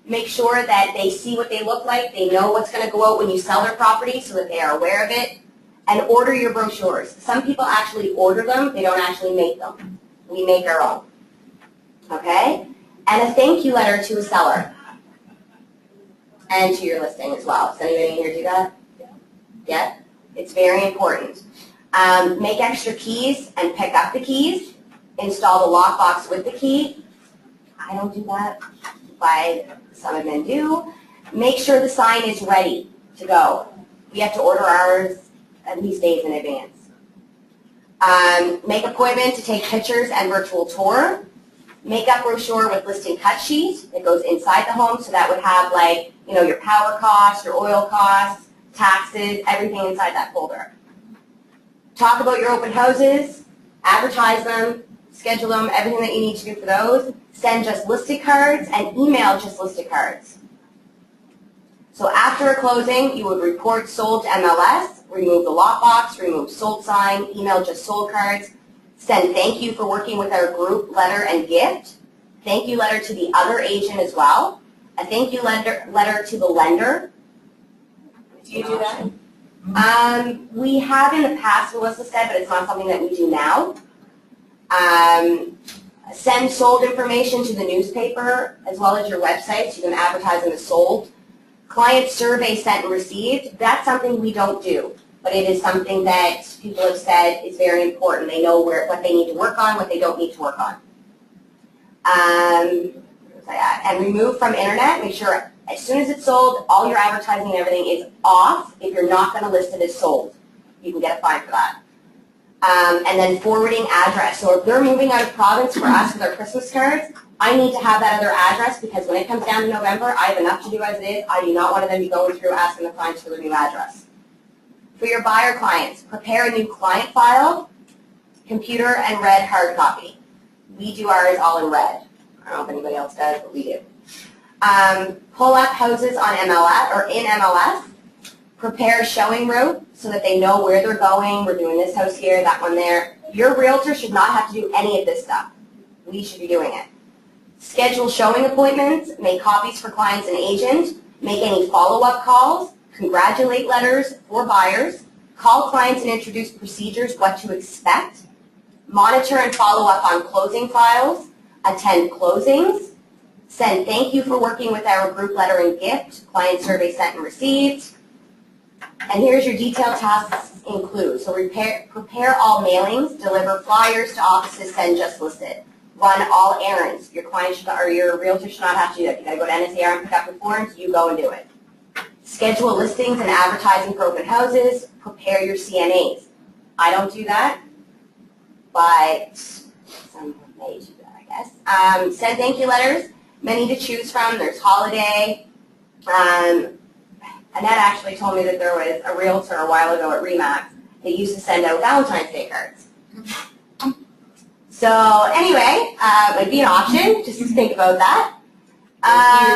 Make sure that they see what they look like, they know what's going to go out when you sell their property so that they are aware of it. And order your brochures. Some people actually order them, they don't actually make them. We make our own. Okay? And a thank you letter to a seller. And to your listing as well. Does anybody in here do that? Yeah? It's very important. Make extra keys and pick up the keys. Install the lockbox with the key. I don't do that, but some of them do. Make sure the sign is ready to go. We have to order ours at least days in advance. Make appointment to take pictures and virtual tour. Make up brochure with listing cut sheet that goes inside the home, so that would have like, your power costs, your oil costs, taxes, everything inside that folder. Talk about your open houses, advertise them, schedule them, everything that you need to do for those. Send just listed cards and email just listed cards. So after a closing, you would report sold to MLS, remove the lockbox, remove sold sign, email just sold cards, send thank you for working with our group letter and gift, thank you letter to the other agent as well, a thank you letter to the lender. Do you do that? We have in the past, Melissa said, but it's not something that we do now. Send sold information to the newspaper as well as your website so you can advertise them as sold. Client survey sent and received, that's something we don't do, but it is something that people have said is very important. They know what they need to work on, what they don't need to work on. And remove from internet, make sure as soon as it's sold, all your advertising and everything is off if you're not going to list it as sold. You can get a fine for that. And then forwarding address. So if they're moving out of province for us with our Christmas cards, I need to have that other address because when it comes down to November, I have enough to do as it is. I do not want them to be going through asking the clients for their new address. For your buyer clients, prepare a new client file, computer and red hard copy. We do ours all in red. I don't know if anybody else does, but we do. Pull up houses on MLS or in MLS. Prepare a showing route so that they know where they're going. We're doing this house here, that one there. Your realtor should not have to do any of this stuff. We should be doing it. Schedule showing appointments. Make copies for clients and agents. Make any follow-up calls. Congratulate letters for buyers. Call clients and introduce procedures, what to expect. Monitor and follow up on closing files. Attend closings. Send thank you for working with our group letter and gift. Client survey sent and received. And here's your detailed tasks include. So prepare all mailings, deliver flyers to offices, send just listed. Run all errands. Your client should, or your realtor should not have to do that. You gotta go to NSAR and pick up your forms, you go and do it. Schedule listings and advertising for open houses. Prepare your CNAs. I don't do that, but some may do that, I guess. Send thank you letters. Many to choose from. There's Holiday. Annette actually told me that there was a realtor a while ago at RE/MAX that used to send out Valentine's Day cards. So anyway, it would be an option, just to think about that.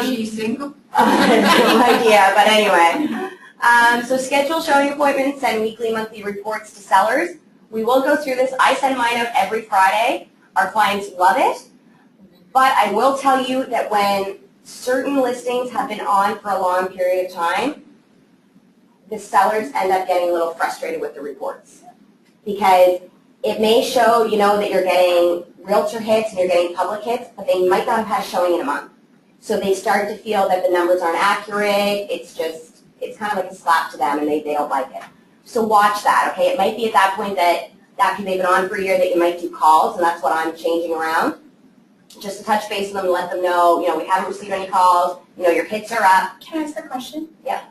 Is he or she single? I have no idea, but anyway. So schedule showing appointments, send weekly, monthly reports to sellers. We will go through this. I send mine out every Friday. Our clients love it. But I will tell you that when certain listings have been on for a long period of time, the sellers end up getting a little frustrated with the reports. Because it may show, that you're getting realtor hits and you're getting public hits, but they might not have had showing in a month. So they start to feel that the numbers aren't accurate. It's kind of like a slap to them and they don't like it. So watch that, okay? It might be at that point that after they've been on for a year that you might do calls, and that's what I'm changing around. Just to touch base with them and let them know, we haven't received any calls, your hits are up. Can I ask a question? Yeah.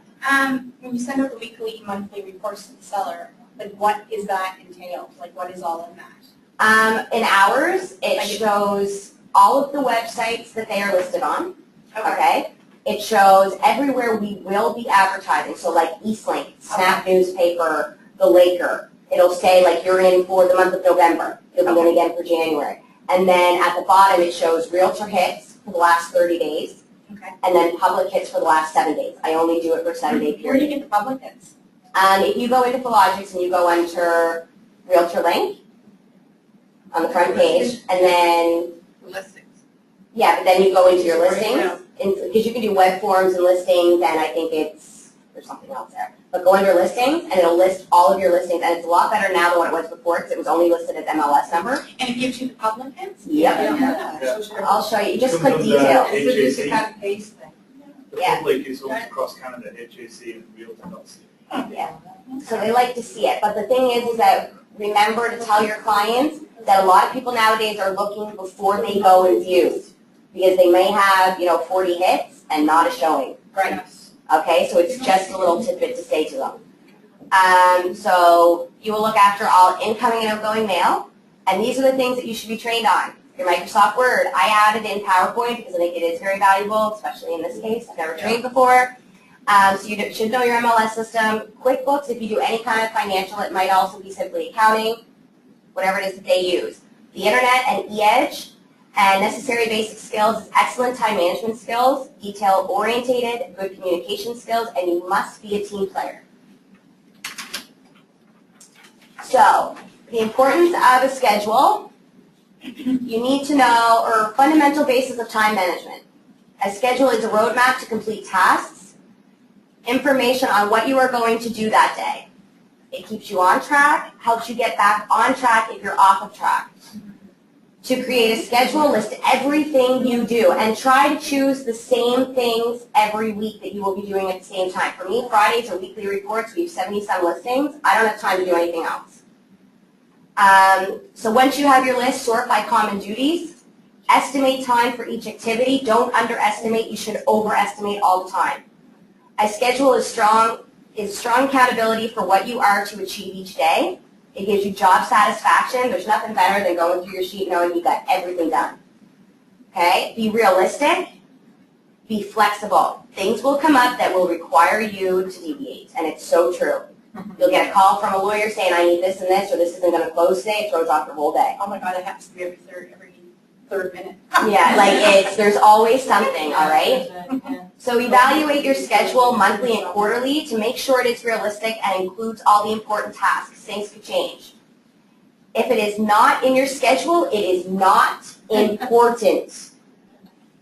When you send out the weekly, monthly reports to the seller, what is that entail? What is all in that? In ours, it shows all of the websites that they are listed on, okay? It shows everywhere we will be advertising, so like Eastlink, Snap Newspaper, The Laker. It'll say you're in for the month of November. You'll be in again for January. And then at the bottom, it shows realtor hits for the last 30 days. Okay. And then public hits for the last 7 days. I only do it for a 7-day period. Where do you get the public hits? If you go into Filogix and you go under Realtor Link on the front page, and then, Listings. yeah, but then you go into your listings, because you can do web forms and listings, and I think there's something else there. But go under listings, and it'll list all of your listings, and it's a lot better now than what it was before, because it was only listed as MLS number. And it gives you the public hits? Yep. Yeah. I'll show you. You just Comes click under details. It's just a HAC. cut and paste thing. The Yeah. public is almost across Canada, HAC and Realtor.ca. Yeah. So they like to see it. But the thing is that remember to tell your clients that a lot of people nowadays are looking before they go and view. Because they may have, 40 hits and not a showing. Right. Okay, so it's just a little tidbit to say to them. So you will look after all incoming and outgoing mail. And these are the things that you should be trained on. Your Microsoft Word. I added in PowerPoint because I think it is very valuable, especially in this case. I've never trained before. So you should know your MLS system. QuickBooks, if you do any kind of financial, it might also be simply accounting, whatever it is that they use. The internet and e-edge, and necessary basic skills is excellent time management skills, detail-orientated, good communication skills, and you must be a team player. So, the importance of a schedule. You need to know, or fundamental basis of time management. A schedule is a roadmap to complete tasks, information on what you are going to do that day. It keeps you on track, helps you get back on track if you're off of track. To create a schedule, list everything you do and try to choose the same things every week that you will be doing at the same time. For me, Fridays are weekly reports. We have 70-some listings. I don't have time to do anything else. So once you have your list, sort by common duties. Estimate time for each activity. Don't underestimate. You should overestimate all the time. A schedule is strong accountability for what you are to achieve each day. It gives you job satisfaction. There's nothing better than going through your sheet knowing you got everything done. Okay? Be realistic. Be flexible. Things will come up that will require you to deviate, and it's so true. You'll get a call from a lawyer saying, I need this and this, or this isn't going to close today. It throws off your whole day. Oh my God, it happens to me every third minute. Yeah, like there's always something, all right? So evaluate your schedule monthly and quarterly to make sure it is realistic and includes all the important tasks. Things could change. If it is not in your schedule, it is not important.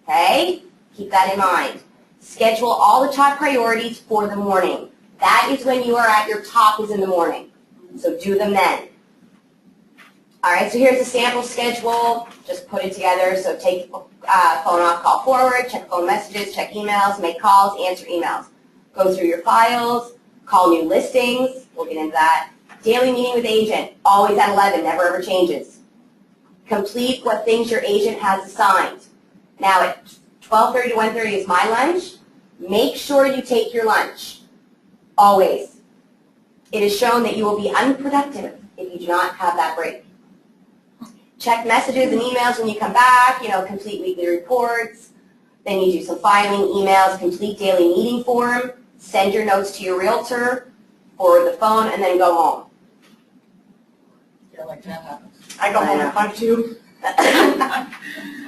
Okay? Keep that in mind. Schedule all the top priorities for the morning. That is when you are at your top is in the morning. So do them then. All right, so here's a sample schedule. Just put it together. So take phone off, call forward, check phone messages, check emails, make calls, answer emails. Go through your files, call new listings. We'll get into that. Daily meeting with agent, always at 11, never ever changes. Complete what things your agent has assigned. Now at 12:30 to 1:30 is my lunch. Make sure you take your lunch. Always. It is shown that you will be unproductive if you do not have that break. Check messages and emails when you come back, complete weekly reports. Then you do some filing, emails, complete daily meeting form, send your notes to your realtor or the phone, and then go home. Yeah, like that happens. I go home at 5 too.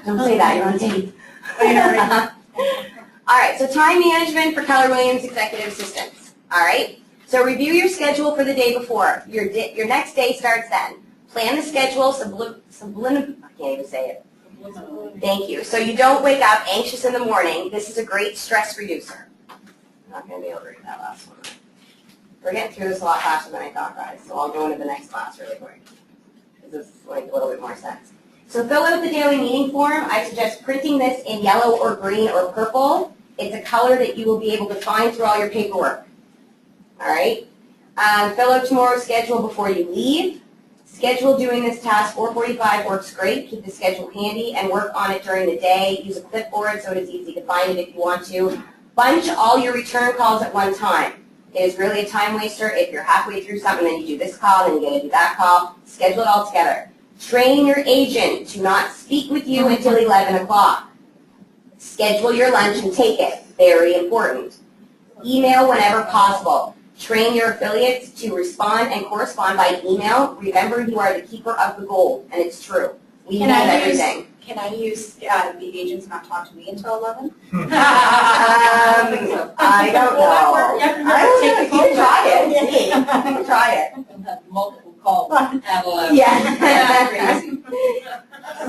Don't say that, you're on tape. All right, so time management for Keller Williams executive assistants. All right, so review your schedule for the day before. Your next day starts then. Plan the schedule, I can't even say it. Thank you. So you don't wake up anxious in the morning. This is a great stress reducer. I'm not going to be able to read that last one. We're getting through this a lot faster than I thought, guys, so I'll go into the next class really quick. This is like a little bit more sense. So fill out the daily meeting form. I suggest printing this in yellow or green or purple. It's a color that you will be able to find through all your paperwork. All right? Fill out tomorrow's schedule before you leave. Schedule doing this task. 4:45 works great. Keep the schedule handy and work on it during the day. Use a clipboard so it is easy to find it if you want to. Bunch all your return calls at one time. It is really a time waster if you're halfway through something and you do this call and you got to do that call. Schedule it all together. Train your agent to not speak with you until 11 o'clock. Schedule your lunch and take it. Very important. Email whenever possible. Train your affiliates to respond and correspond by email. Remember, you are the keeper of the gold, and it's true. We know everything. Can I use the agents not talk to me until 11? I don't know. You can try it. You can try it. We'll have multiple calls at 11. Yeah.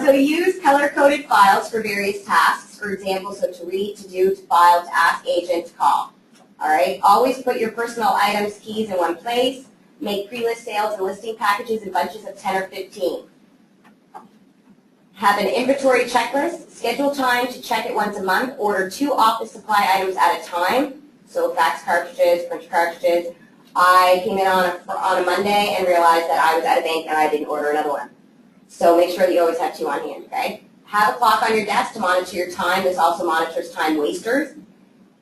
So use color-coded files for various tasks. For example, so to read, to do, to file, to ask agent, to call. All right. Always put your personal items, keys in one place. Make pre-list sales and listing packages in bunches of 10 or 15. Have an inventory checklist. Schedule time to check it once a month. Order 2 office supply items at a time. So fax cartridges, printer cartridges. I came in on a Monday and realized that I was at a bank and I didn't order another one. So make sure that you always have 2 on hand, okay? Have a clock on your desk to monitor your time. This also monitors time wasters.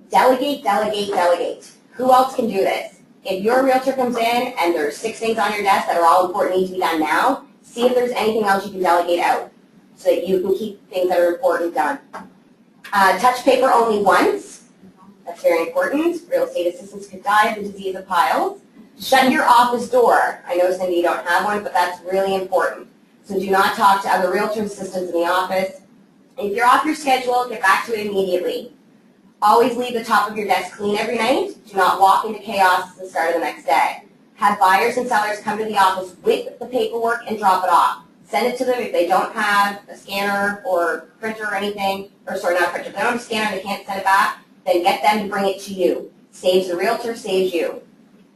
Delegate, delegate, delegate. Who else can do this? If your realtor comes in and there's 6 things on your desk that are all important, need to be done now, see if there's anything else you can delegate out so that you can keep things that are important done. Touch paper only once. That's very important. Real estate assistants could die of the disease of piles. Shut your office door. I know, Cindy, you don't have one, but that's really important. So do not talk to other realtor assistants in the office. If you're off your schedule, get back to it immediately. Always leave the top of your desk clean every night. Do not walk into chaos at the start of the next day. Have buyers and sellers come to the office with the paperwork and drop it off. Send it to them. If they don't have a scanner or printer or anything, or sorry, not printer, if they don't have a scanner and they can't send it back, then get them to bring it to you. Saves the realtor, saves you.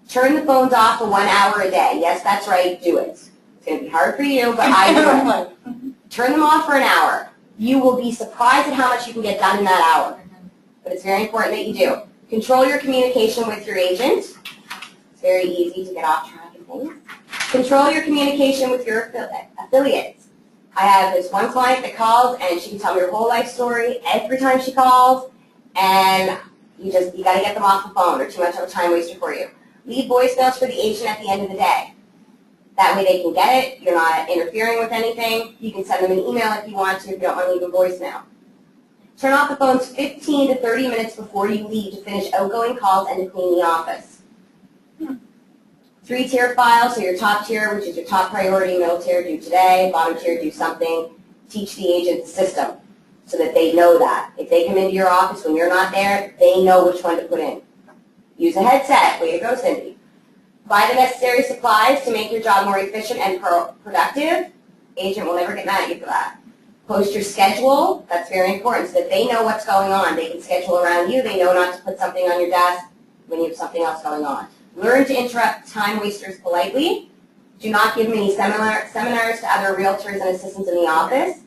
Turn the phones off for 1 hour a day. Yes, that's right, do it. It's going to be hard for you, but I do it. Turn them off for an hour. You will be surprised at how much you can get done in that hour. But it's very important that you do. Control your communication with your agent. It's very easy to get off track of things. Control your communication with your affiliates. I have this one client that calls and she can tell me her whole life story every time she calls, and you got to get them off the phone. They're too much of a time waster for you. Leave voicemails for the agent at the end of the day. That way they can get it. You're not interfering with anything. You can send them an email if you want to, if you don't want to leave a voicemail. Turn off the phones 15 to 30 minutes before you leave to finish outgoing calls and to clean the office. 3-tier file, so your top tier, which is your top priority, middle tier, do today, bottom tier, do something. Teach the agent the system so that they know that. If they come into your office when you're not there, they know which one to put in. Use a headset. Way to go, Cindy. Buy the necessary supplies to make your job more efficient and productive. Agent will never get mad at you for that. Post your schedule. That's very important so that they know what's going on. They can schedule around you. They know not to put something on your desk when you have something else going on. Learn to interrupt time wasters politely. Do not give many seminars to other realtors and assistants in the office.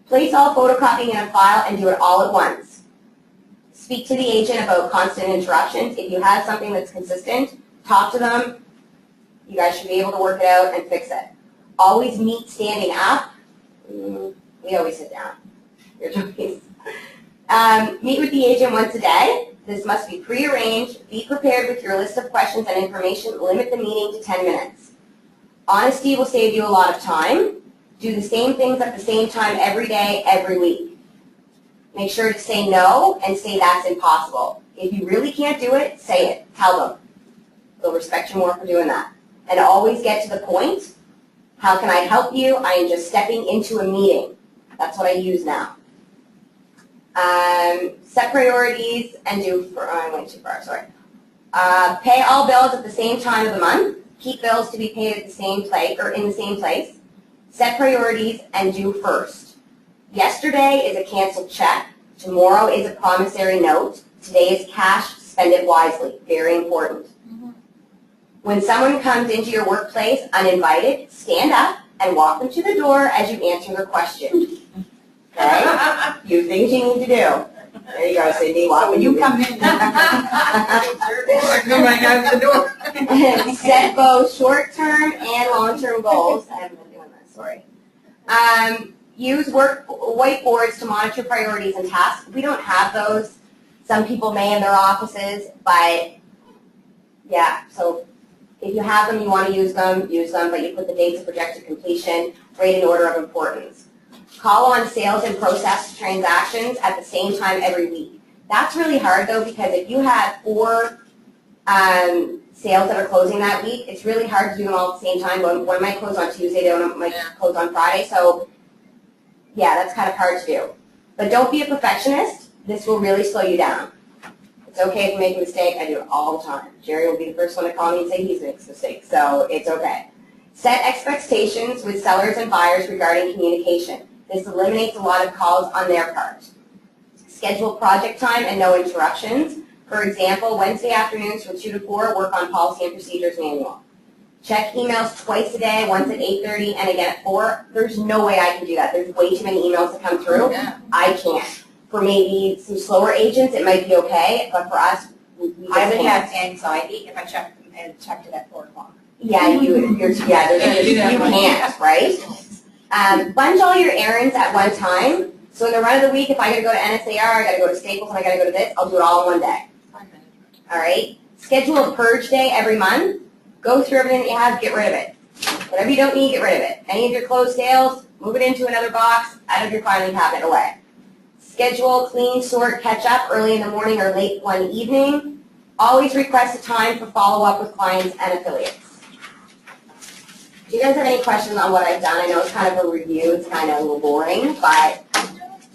Place all photocopying in a file and do it all at once. Speak to the agent about constant interruptions. If you have something that's consistent, talk to them. You guys should be able to work it out and fix it. Always meet standing up. We always sit down. Your choice. Meet with the agent once a day. This must be pre-arranged. Be prepared with your list of questions and information. Limit the meeting to 10 minutes. Honesty will save you a lot of time. Do the same things at the same time every day, every week. Make sure to say no and say that's impossible. If you really can't do it, say it. Tell them. They'll respect you more for doing that. And always get to the point. How can I help you? I am just stepping into a meeting. That's what I use now. Set priorities and I went too far, sorry. Pay all bills at the same time of the month. Keep bills to be paid at the same place or in the same place. Set priorities and do first. Yesterday is a canceled check. Tomorrow is a promissory note. Today is cash. Spend it wisely. Very important. When someone comes into your workplace uninvited, stand up and walk them to the door as you answer their question. Okay? Few things you need to do. There you go, Cindy. So when you come in, I come right out the door. Set both short-term and long-term goals. I haven't been doing this, sorry. Use whiteboards to monitor priorities and tasks. We don't have those. Some people may in their offices, but yeah, so if you have them, you want to use them, but you put the dates of projected completion, rate in order of importance. Call on sales and process transactions at the same time every week. That's really hard though, because if you have 4 sales that are closing that week, it's really hard to do them all at the same time. One might close on Tuesday, the other might close on Friday, so yeah, that's kind of hard to do. But don't be a perfectionist. This will really slow you down. It's okay if you make a mistake. I do it all the time. Jerry will be the first one to call me and say he makes mistakes, so it's okay. Set expectations with sellers and buyers regarding communication. This eliminates a lot of calls on their part. Schedule project time and no interruptions. For example, Wednesday afternoons from 2 to 4, work on policy and procedures manual. Check emails twice a day, once at 8:30 and again at 4. There's no way I can do that. There's way too many emails to come through. Yeah. I can't. For maybe some slower agents, it might be okay, but for us, we just I would can't. have anxiety if I checked it at 4 o'clock. Yeah, you can't, right? Bunch all your errands at one time. So in the run of the week, if I got to go to NSAR, I got to go to Staples, and I got to go to this, I'll do it all in one day. All right? Schedule a purge day every month. Go through everything that you have, get rid of it. Whatever you don't need, get rid of it. Any of your closed sales, move it into another box, out of your filing cabinet, away. Schedule, clean, sort, catch up early in the morning or late one evening. Always request a time for follow-up with clients and affiliates. Do you guys have any questions on what I've done? I know it's kind of a review. It's kind of a little boring, but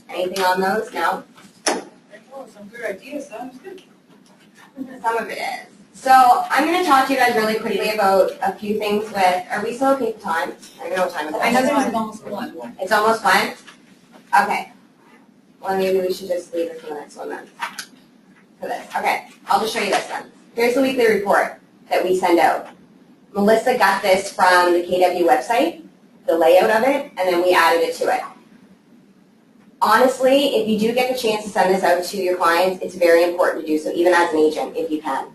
anything on those? No? Some good ideas, sounds good. Some of it is. So I'm gonna talk to you guys really quickly about a few things with, are we still okay for time? I don't know what time it is. I know there's almost one. It's almost 1? Okay. Well, maybe we should just leave it for the next one then. For this. Okay, I'll just show you this then. Here's the weekly report that we send out. Melissa got this from the KW website, the layout of it, and then we added it to it. Honestly, if you do get the chance to send this out to your clients, it's very important to do so, even as an agent, if you can.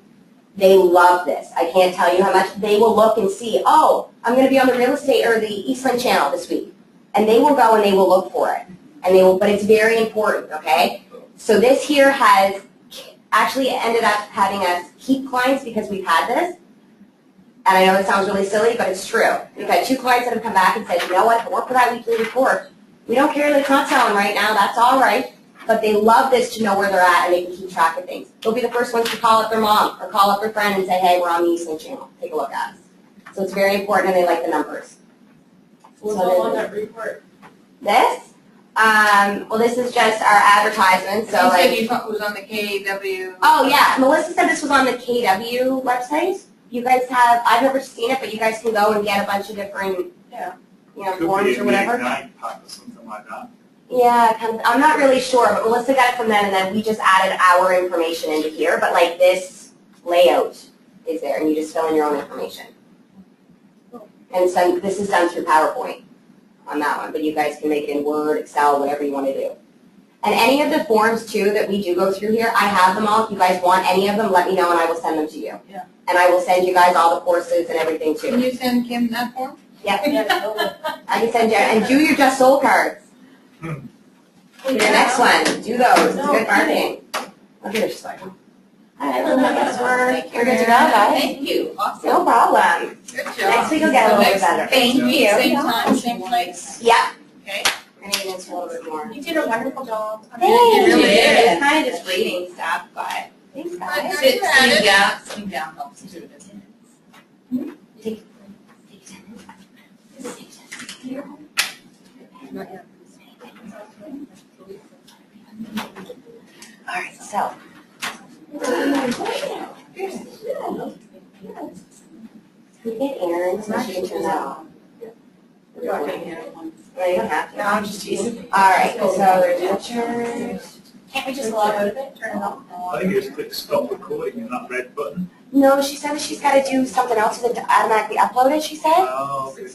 They love this. I can't tell you how much. They will look and see, oh, I'm going to be on the real estate or the Eastland channel this week. And they will go and they will look for it. And they will, but it's very important, okay? So this here has actually ended up having us keep clients because we've had this. And I know it sounds really silly, but it's true. We've had 2 clients that have come back and said, you know what, if it weren't for that weekly report, we don't care that it's not selling right now, that's all right. But they love this to know where they're at and they can keep track of things. They'll be the first ones to call up their mom or call up their friend and say, hey, we're on the Eastland channel, take a look at us. So it's very important and they like the numbers. What's all on that report? This, well, this is just our advertisement, so You like. said you thought it was on the KW. Oh, yeah, Melissa said this was on the KW website. You guys have, I've never seen it, but you guys can go and get a bunch of different, Yeah. you know, Could be forms in or the whatever. Ignite pack or something like that. Yeah, kind of, I'm not really sure, but Melissa got it from them, and then we just added our information into here, but like this layout is there, and you just fill in your own information. And so this is done through PowerPoint on that one, but you guys can make it in Word, Excel, whatever you want to do. And any of the forms too that we do go through here, I have them all. If you guys want any of them, let me know and I will send them to you. Yeah. And I will send you guys all the courses and everything too. Can you send Kim that form? Yep, Yeah, totally. I can send you, and do your Just Sold cards. The next one, do those, it's good marketing. I'll give it just a second. All right, well, I guess we're good to go, guys. Thank you, awesome. No problem. Good job. Next week will get a little bit better. Thank you. Same time, same place. Yep. Okay. I need to answer a little bit more. You did a wonderful job. Thank You really you. did. It's kind of just reading stuff, but thanks, guys. Sit, sitting down helps too. All right, so. Can we get Erin so she can turn that off? No, you don't have to. No, I'm just teasing. All right, so there's pictures. Can't we just log out of it, turn it off? I think you just click stop recording and that red button. No, she said that she's got to do something else with it to automatically upload it, she said. Oh, okay.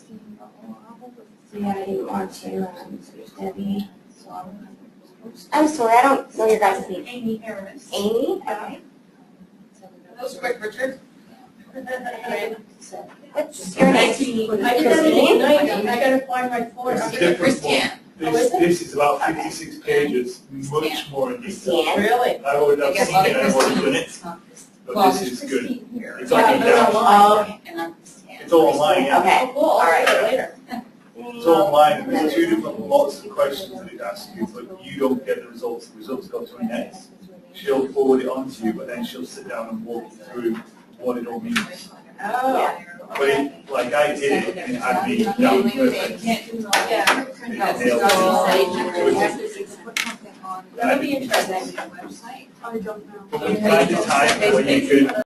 So yeah, I didn't want to, so there's Debbie. I'm sorry, I don't know your guys' name. Amy Harris. Amy? Okay. That was quick, Richard. What's your name? I did that in the night, I gotta find my form. It's different. Christiane. This is about 56 pages, much more in detail. Christiane? Really? I would have Yes, seen it, I would have done it, It's not Christine. but this is good. Here. It's like Yeah, down. Oh, And I'm Christiane. It's all online, yeah. okay. Oh, cool, I'll All do right. it later. It's all online, and there's 2 different lots of questions that it asks you, but you don't get the results go to Annette. She'll forward it on to you, but then she'll sit down and walk you through what it all means. Oh. But it, like I did it, and it had me down perfect. Yeah. It nailed it. That'll be interesting. I don't know. But from time to time, when you could